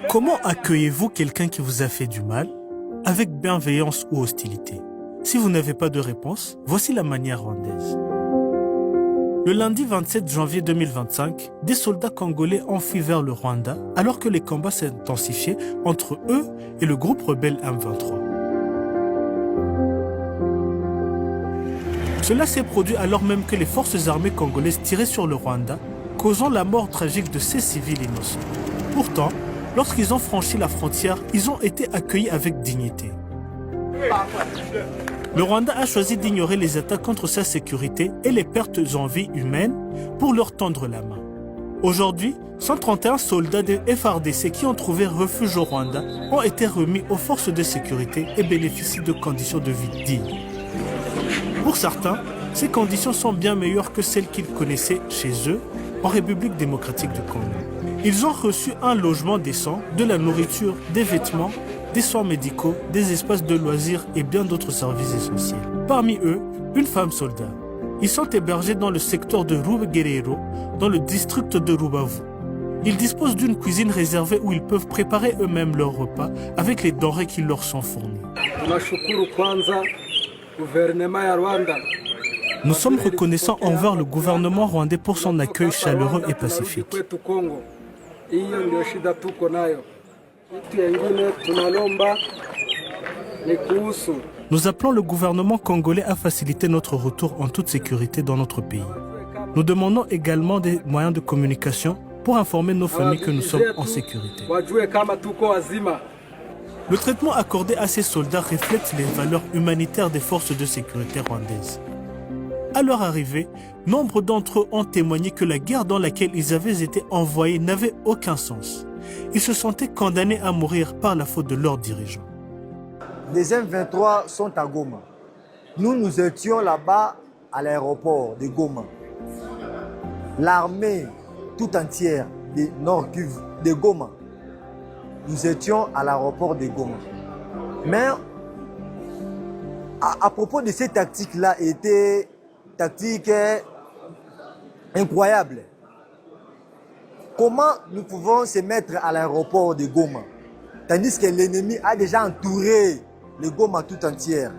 Comment accueillez-vous quelqu'un qui vous a fait du mal, avec bienveillance ou hostilité? Si vous n'avez pas de réponse, voici la manière rwandaise. Le lundi 27 janvier 2025, des soldats congolais ont fui vers le Rwanda alors que les combats s'intensifiaient entre eux et le groupe rebelle M23. Cela s'est produit alors même que les forces armées congolaises tiraient sur le Rwanda, causant la mort tragique de ces civils innocents. Pourtant, lorsqu'ils ont franchi la frontière, ils ont été accueillis avec dignité. Le Rwanda a choisi d'ignorer les attaques contre sa sécurité et les pertes en vie humaines pour leur tendre la main. Aujourd'hui, 131 soldats de FARDC qui ont trouvé refuge au Rwanda ont été remis aux forces de sécurité et bénéficient de conditions de vie dignes. Pour certains, ces conditions sont bien meilleures que celles qu'ils connaissaient chez eux en République démocratique du Congo. Ils ont reçu un logement décent, de la nourriture, des vêtements, des soins médicaux, des espaces de loisirs et bien d'autres services essentiels. Parmi eux, une femme soldat. Ils sont hébergés dans le secteur de Rubegerero, dans le district de Rubavu. Ils disposent d'une cuisine réservée où ils peuvent préparer eux-mêmes leurs repas avec les denrées qui leur sont fournies. Nous sommes reconnaissants envers le gouvernement rwandais pour son accueil chaleureux et pacifique. Nous appelons le gouvernement congolais à faciliter notre retour en toute sécurité dans notre pays. Nous demandons également des moyens de communication pour informer nos familles que nous sommes en sécurité. Le traitement accordé à ces soldats reflète les valeurs humanitaires des forces de sécurité rwandaises. À leur arrivée, nombre d'entre eux ont témoigné que la guerre dans laquelle ils avaient été envoyés n'avait aucun sens. Ils se sentaient condamnés à mourir par la faute de leurs dirigeants. Les M23 sont à Goma. Nous étions là-bas à l'aéroport de Goma. L'armée tout entière de Nord Kivu, de Goma, nous étions à l'aéroport de Goma. Mais à propos de ces tactiques-là, étaient tactiques incroyables. Comment nous pouvons se mettre à l'aéroport de Goma, tandis que l'ennemi a déjà entouré le Goma tout entière,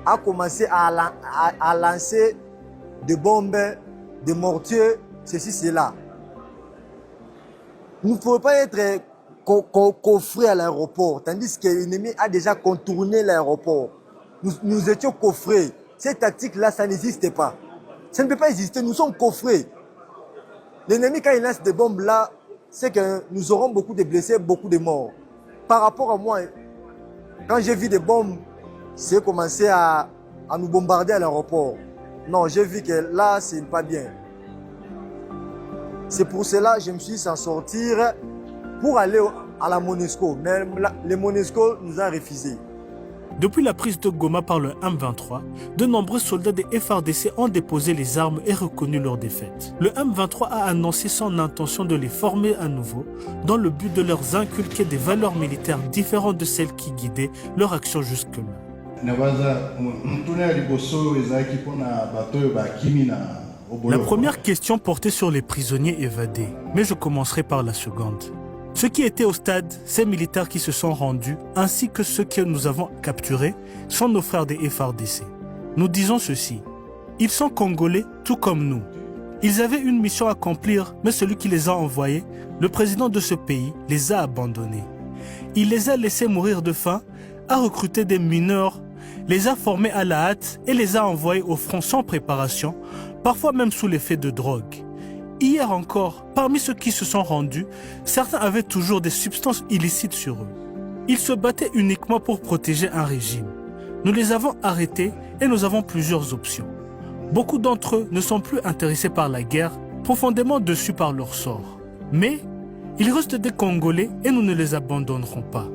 a commencé à lancer des bombes, des mortiers, ceci, cela. Nous ne pouvons pas être coffrés à l'aéroport, tandis que l'ennemi a déjà contourné l'aéroport. Nous étions coffrés. Cette tactique-là, ça n'existe pas. Ça ne peut pas exister, nous sommes coffrés. L'ennemi, quand il lance des bombes là, c'est que nous aurons beaucoup de blessés, beaucoup de morts. Par rapport à moi, quand j'ai vu des bombes, c'est commencé à nous bombarder à l'aéroport. Non, j'ai vu que là, ce n'est pas bien. C'est pour cela que je me suis dit s'en sortir pour aller à la MONUSCO. Mais le MONUSCO nous a refusé. Depuis la prise de Goma par le M23, de nombreux soldats des FARDC ont déposé les armes et reconnu leur défaite. Le M23 a annoncé son intention de les former à nouveau dans le but de leur inculquer des valeurs militaires différentes de celles qui guidaient leur action jusque-là. La première question portait sur les prisonniers évadés, mais je commencerai par la seconde. Ceux qui étaient au stade, ces militaires qui se sont rendus, ainsi que ceux que nous avons capturés, sont nos frères des FARDC. Nous disons ceci, ils sont congolais tout comme nous. Ils avaient une mission à accomplir, mais celui qui les a envoyés, le président de ce pays, les a abandonnés. Il les a laissés mourir de faim, a recruté des mineurs, les a formés à la hâte et les a envoyés au front sans préparation, parfois même sous l'effet de drogue. Hier encore, parmi ceux qui se sont rendus, certains avaient toujours des substances illicites sur eux. Ils se battaient uniquement pour protéger un régime. Nous les avons arrêtés et nous avons plusieurs options. Beaucoup d'entre eux ne sont plus intéressés par la guerre, profondément déçus par leur sort. Mais ils restent des Congolais et nous ne les abandonnerons pas.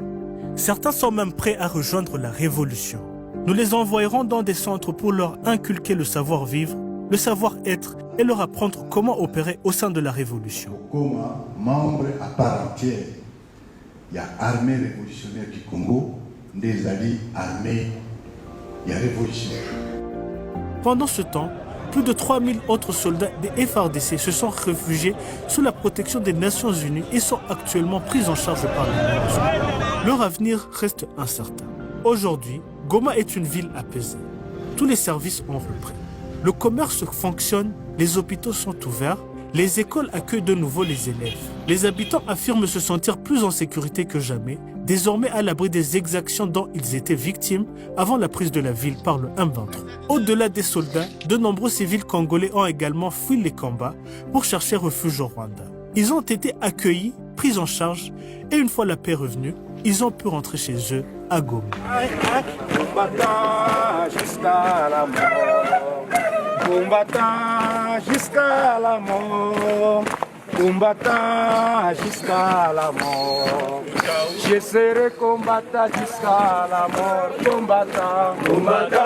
Certains sont même prêts à rejoindre la révolution. Nous les envoyerons dans des centres pour leur inculquer le savoir-vivre, le savoir-être et leur apprendre comment opérer au sein de la révolution. Comme membre à part entière il y a armée révolutionnaire du Congo, des alliés armés, il y a révolution. Pendant ce temps, plus de 3000 autres soldats des FARDC se sont réfugiés sous la protection des Nations Unies et sont actuellement pris en charge par l'ONU. Leur avenir reste incertain. Aujourd'hui, Goma est une ville apaisée. Tous les services ont repris. Le commerce fonctionne, les hôpitaux sont ouverts, les écoles accueillent de nouveau les élèves. Les habitants affirment se sentir plus en sécurité que jamais, désormais à l'abri des exactions dont ils étaient victimes avant la prise de la ville par le M23. Au-delà des soldats, de nombreux civils congolais ont également fui les combats pour chercher refuge au Rwanda. Ils ont été accueillis, pris en charge, et une fois la paix revenue, ils ont pu rentrer chez eux à Goma. Jusqu'à la mort, combattant jusqu'à la mort, combattant jusqu'à la mort. Je serai combattant jusqu'à la mort, combattant, combattant